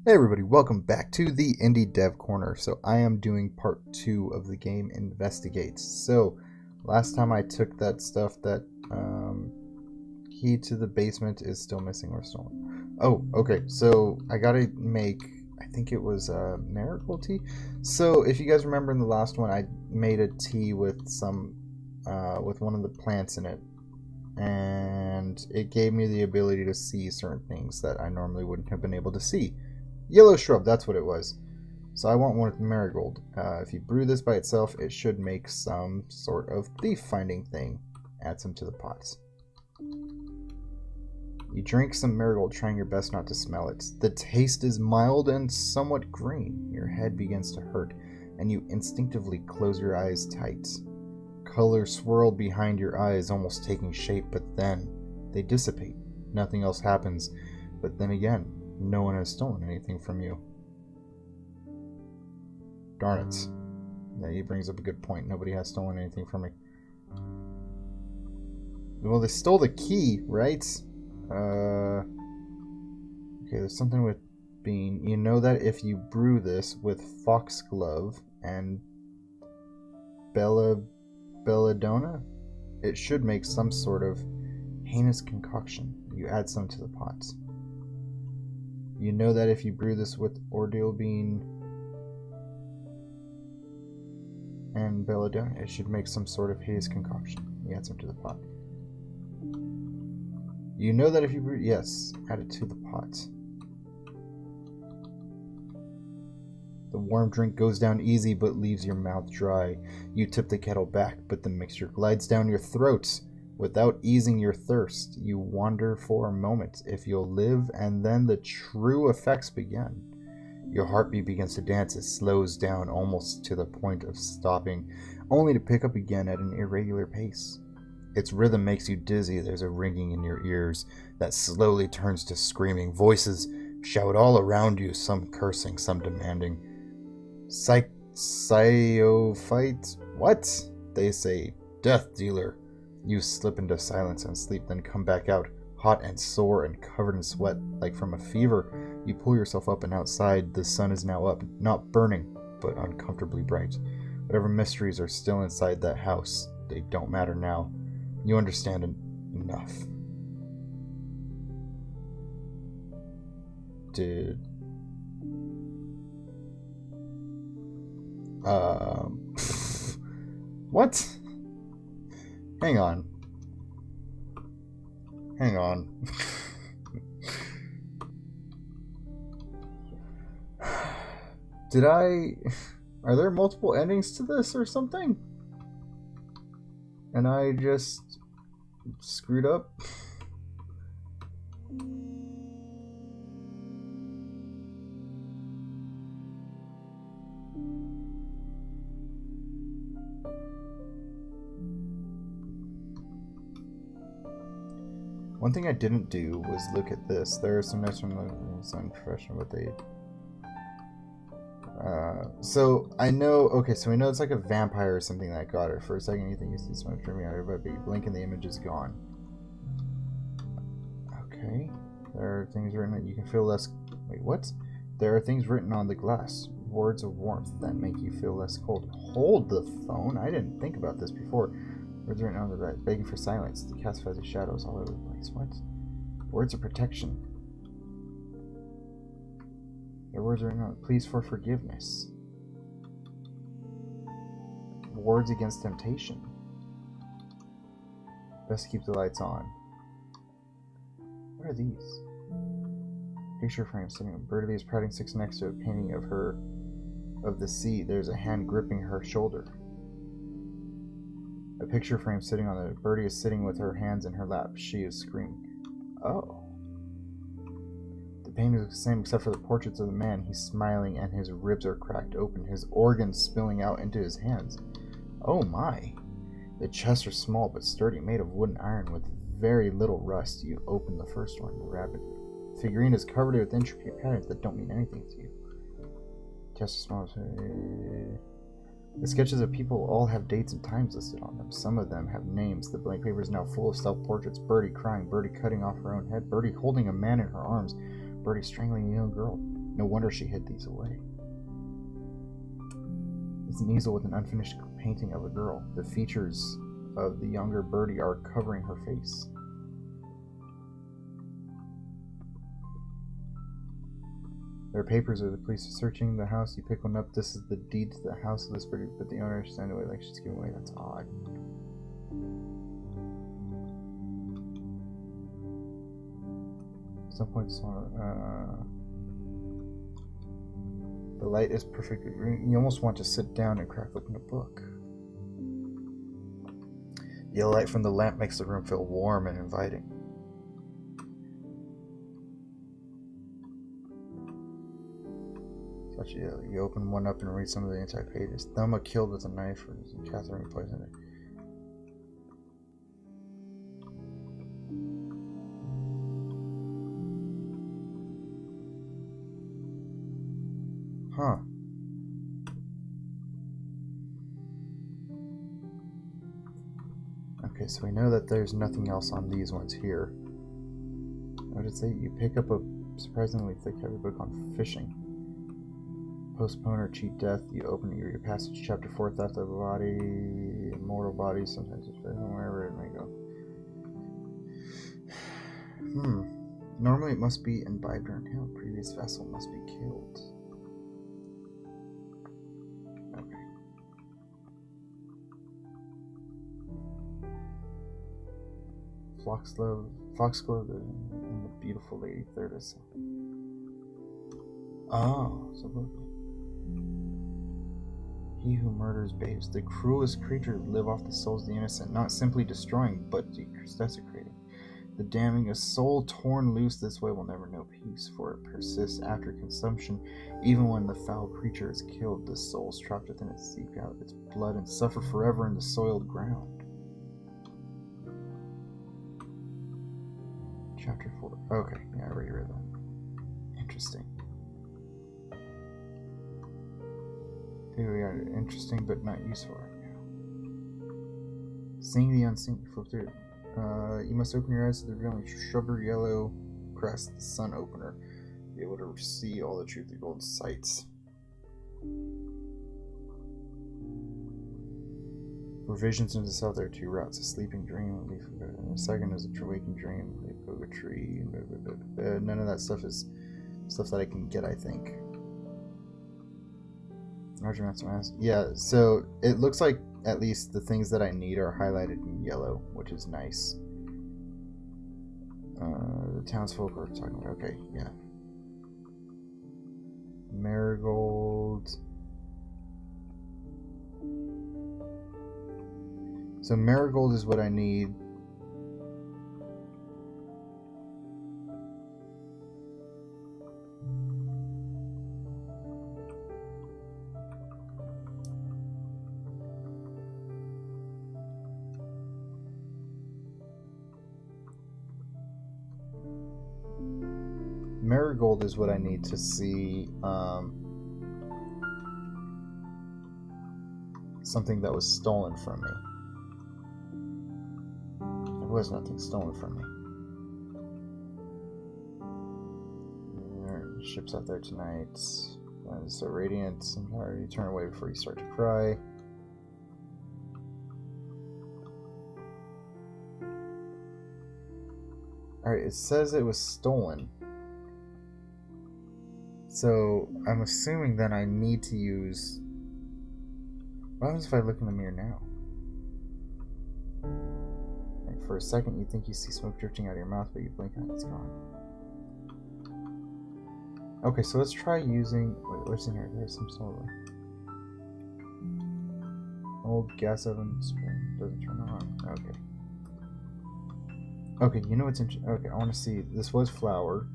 Hey everybody, welcome back to the Indie Dev Corner. So I am doing part 2 of the game Investigates. So last time I took that stuff, that key to the basement is still missing or stolen. Oh, okay, so I gotta make, I think it was miracle tea. So if you guys remember in the last one, I made a tea with with one of the plants in it. And it gave me the ability to see certain things that I normally wouldn't have been able to see. Yellow shrub, that's what it was. So I want one with marigold. If you brew this by itself, it should make some sort of thief finding thing. Add some to the pots. You drink some marigold, trying your best not to smell it. The taste is mild and somewhat green. Your head begins to hurt, and you instinctively close your eyes tight. Colors swirl behind your eyes, almost taking shape, but then they dissipate. Nothing else happens, but then again, no one has stolen anything from you. Darn it. Yeah, he brings up a good point. Nobody has stolen anything from me. Well, they stole the key, right? Okay, there's something with bean. You know that if you brew this with foxglove and belladonna, it should make some sort of heinous concoction. You add some to the pots. You know that if you brew this with ordeal bean and belladonna, it should make some sort of hideous concoction. You add some to the pot. You know that if you brew... Yes, add it to the pot. The warm drink goes down easy but leaves your mouth dry. You tip the kettle back, but the mixture glides down your throat. Without easing your thirst, you wonder for a moment if you'll live, and then the true effects begin. Your heartbeat begins to dance. It slows down almost to the point of stopping, only to pick up again at an irregular pace. Its rhythm makes you dizzy. There's a ringing in your ears that slowly turns to screaming. Voices shout all around you, some cursing, some demanding. Psyophyte? What? They say, death dealer. You slip into silence and sleep, then come back out, hot and sore and covered in sweat, like from a fever. You pull yourself up, and outside, the sun is now up, not burning, but uncomfortably bright. Whatever mysteries are still inside that house, they don't matter now. You understand enough. What? Hang on. Are there multiple endings to this or something? And I just screwed up? One thing I didn't do was look at this. There are some notes from some professional, but they... so I know... Okay, so we know it's like a vampire or something that got her. For a second you think you see smoke streaming out of her, but you blink and the image is gone. Okay. There are things written... You can feel less... Wait, what? There are things written on the glass. Words of warmth that make you feel less cold. Hold the phone? I didn't think about this before. Words written on the right, begging for silence. The cast fuzzy shadows all over the place. What? Words of protection. Your words written on. Pleas for forgiveness. Words against temptation. Best keep the lights on. What are these? Picture frame sitting. Birdie is prodding six next to a painting of her of the sea. There's a hand gripping her shoulder. A picture frame sitting on it. Birdie is sitting with her hands in her lap. She is screaming. Oh. The painting is the same except for the portraits of the man. He's smiling and his ribs are cracked open, his organs spilling out into his hands. Oh my. The chests are small but sturdy, made of wood and iron with very little rust. You open the first one. The rabbit figurine is covered with intricate patterns that don't mean anything to you. Chest is small. The sketches of people all have dates and times listed on them. Some of them have names. The blank paper is now full of self-portraits. Birdie crying, Birdie cutting off her own head, Birdie holding a man in her arms, Birdie strangling a young girl. No wonder she hid these away. It's an easel with an unfinished painting of a girl. The features of the younger Birdie are covering her face. There are papers where the police are searching the house. You pick one up. This is the deed to the house of this Birdie, but the owner signed away like she's giving away. That's odd. At some point, the light is perfectly green. You almost want to sit down and crack open a book. The yellow light from the lamp makes the room feel warm and inviting. You open one up and read some of the inside pages. Thelma killed with a knife, or Catherine poisoned her. Huh. Okay, so we know that there's nothing else on these ones here. What did it say? You pick up a surprisingly thick, heavy book on fishing. Postpone or cheat death. You open your passage, chapter 4, theft of a body, immortal body, sometimes it's wherever it may go. Normally it must be imbibed or inhaled. Previous vessel must be killed. Okay. Foxglove, and the beautiful lady, third vessel. Oh, so look. He who murders babes. The cruelest creatures live off the souls of the innocent, not simply destroying, but desecrating. The damning, a soul torn loose this way will never know peace, for it persists after consumption. Even when the foul creature is killed, the souls trapped within it seek out its blood and suffer forever in the soiled ground. Chapter 4. Okay, yeah, I already read that. Interesting. Here we are. Interesting, but not useful right now. Seeing the unseen. Flip through. You must open your eyes to the revealing shrubber yellow crest, the sun opener. Be able to see all the truth of gold sights. For visions into the south, there are two routes: a sleeping dream, and the second is a waking dream. A tree. None of that stuff is stuff that I can get, I think. Larger mass. Yeah, so it looks like at least the things that I need are highlighted in yellow, which is nice. The townsfolk are talking about. Okay, yeah. Marigold. So marigold is what I need. Marigold is what I need to see something that was stolen from me. There was nothing stolen from me. There are ships out there tonight. It's so radiant. You turn away before you start to cry. Alright, it says it was stolen. So, I'm assuming that I need to use... What happens if I look in the mirror now? Like for a second, you think you see smoke drifting out of your mouth, but you blink and it's gone. Okay, so let's try using... Wait, what's in here? There's some silver. Old gas oven spring doesn't turn on. Okay. Okay, you know what's interesting? Okay, I want to see... This was flour.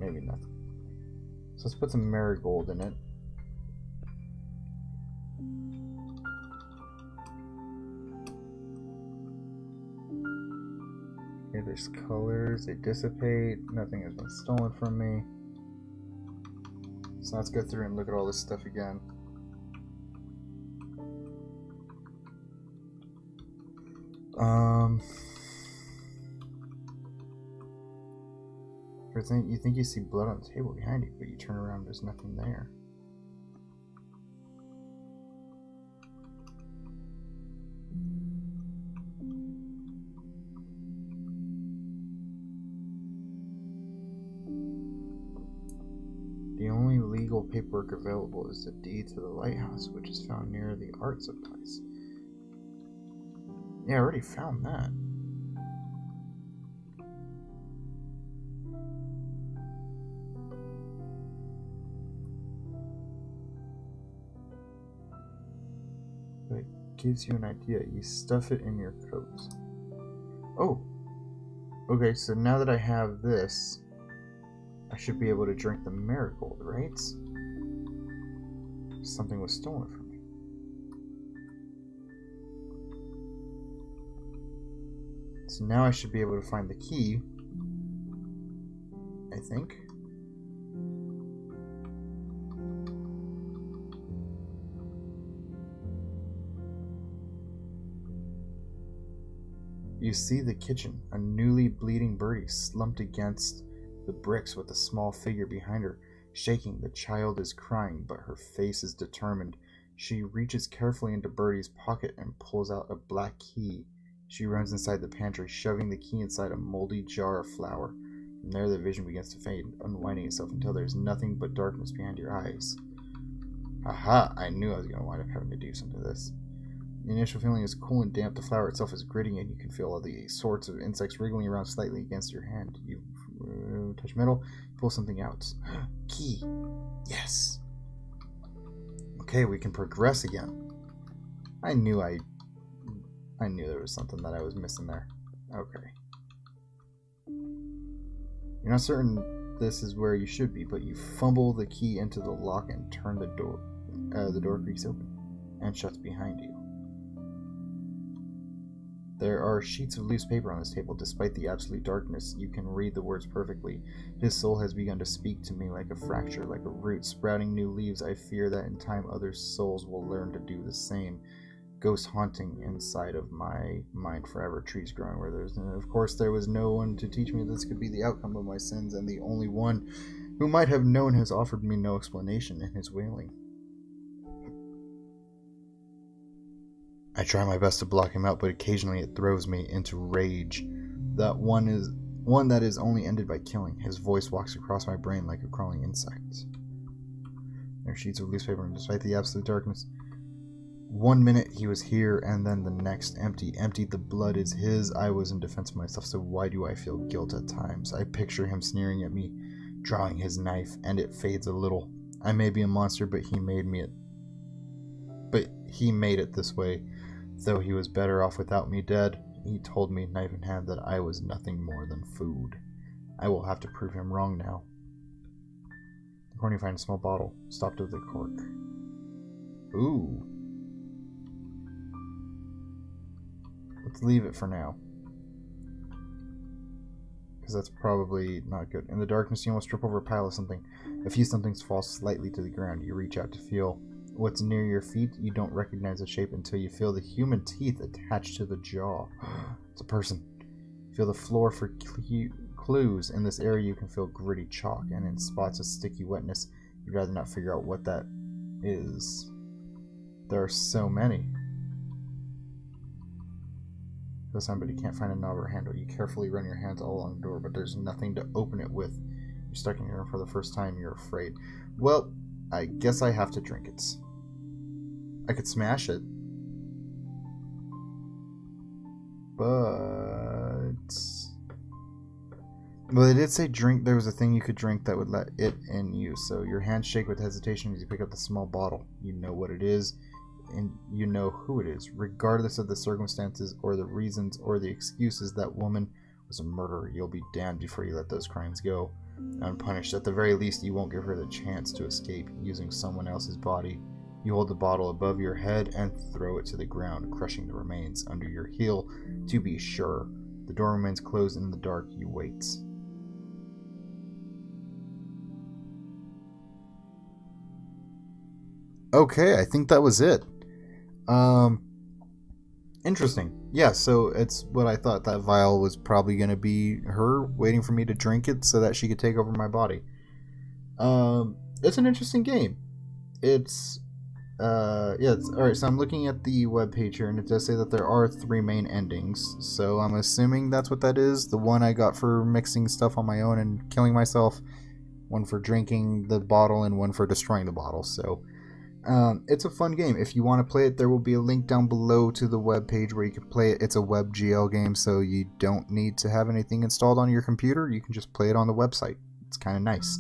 Maybe nothing. So let's put some marigold in it. Okay, there's colors, they dissipate, nothing has been stolen from me. So let's go through and look at all this stuff again. You think you see blood on the table behind you, but you turn around and there's nothing there. The only legal paperwork available is the deed to the lighthouse, which is found near the art supplies. Yeah, I already found that. But it gives you an idea. You stuff it in your coat. Oh! Okay, so now that I have this, I should be able to drink the marigold, right? Something was stolen from me. So now I should be able to find the key, I think. You see the kitchen, a newly bleeding birdie slumped against the bricks with a small figure behind her, shaking. The child is crying, but her face is determined. She reaches carefully into Birdie's pocket and pulls out a black key. She runs inside the pantry, shoving the key inside a moldy jar of flour. From there, the vision begins to fade, unwinding itself until there is nothing but darkness behind your eyes. Aha! I knew I was going to wind up having to do something to this. The initial feeling is cool and damp. The flour itself is gritty, and you can feel all the sorts of insects wriggling around slightly against your hand. You touch metal, pull something out. Key! Yes! Okay, we can progress again. I knew there was something that I was missing there. Okay. You're not certain this is where you should be, but you fumble the key into the lock and turn the door. The door creaks open and shuts behind you. There are sheets of loose paper on this table. Despite the absolute darkness, you can read the words perfectly. His soul has begun to speak to me like a fracture, like a root sprouting new leaves. I fear that in time other souls will learn to do the same. Ghosts haunting inside of my mind forever. Trees growing where there's... Of course, there was no one to teach me this could be the outcome of my sins, and the only one who might have known has offered me no explanation in his wailing. I try my best to block him out, but occasionally it throws me into rage. That one that is only ended by killing. His voice walks across my brain like a crawling insect. There are sheets of loose paper, and despite the absolute darkness, 1 minute he was here, and then the next empty. Empty, the blood is his. I was in defense of myself, so why do I feel guilt at times? I picture him sneering at me, drawing his knife, and it fades a little. I may be a monster, but he made it this way. Though he was better off without me dead, he told me, knife in hand, that I was nothing more than food. I will have to prove him wrong now. In the corner you find a small bottle, stopped with a cork. Ooh. Let's leave it for now, because that's probably not good. In the darkness, you almost trip over a pile of something. A few somethings fall slightly to the ground. You reach out to feel what's near your feet. You don't recognize the shape until you feel the human teeth attached to the jaw. It's a person. Feel the floor for clues. In this area you can feel gritty chalk, and in spots of sticky wetness. You'd rather not figure out what that is. There are so many. Feel something, but you can't find a knob or handle. You carefully run your hands all along the door, but there's nothing to open it with. You're stuck in here for the first time. You're afraid. Well, I guess I have to drink it. I could smash it, but they did say drink. There was a thing you could drink that would let it in you. So your hands shake with hesitation as you pick up the small bottle. You know what it is, and you know who it is, regardless of the circumstances or the reasons or the excuses. That woman was a murderer. You'll be damned before you let those crimes go unpunished. At the very least, you won't give her the chance to escape using someone else's body. You hold the bottle above your head and throw it to the ground, crushing the remains under your heel to be sure. The door remains closed. In the dark, you wait. Okay, I think that was it. Interesting. Yeah, so it's what I thought. That vial was probably going to be her waiting for me to drink it so that she could take over my body. It's an interesting game. It's yeah, all right. So I'm looking at the webpage here, and it does say that there are three main endings. So I'm assuming that's what that is. The one I got for mixing stuff on my own and killing myself, one for drinking the bottle, and one for destroying the bottle. So it's a fun game. If you want to play it, there will be a link down below to the webpage where you can play it. It's a WebGL game, so you don't need to have anything installed on your computer. You can just play it on the website. It's kind of nice.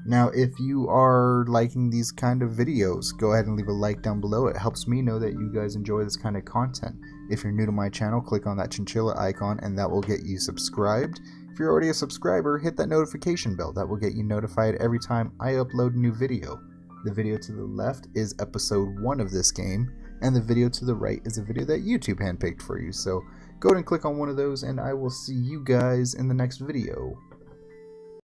Now, if you are liking these kind of videos, go ahead and leave a like down below. It helps me know that you guys enjoy this kind of content. If you're new to my channel, click on that chinchilla icon and that will get you subscribed. If you're already a subscriber, hit that notification bell. That will get you notified every time I upload a new video. The video to the left is episode 1 of this game, and the video to the right is a video that YouTube handpicked for you. So go ahead and click on one of those, and I will see you guys in the next video.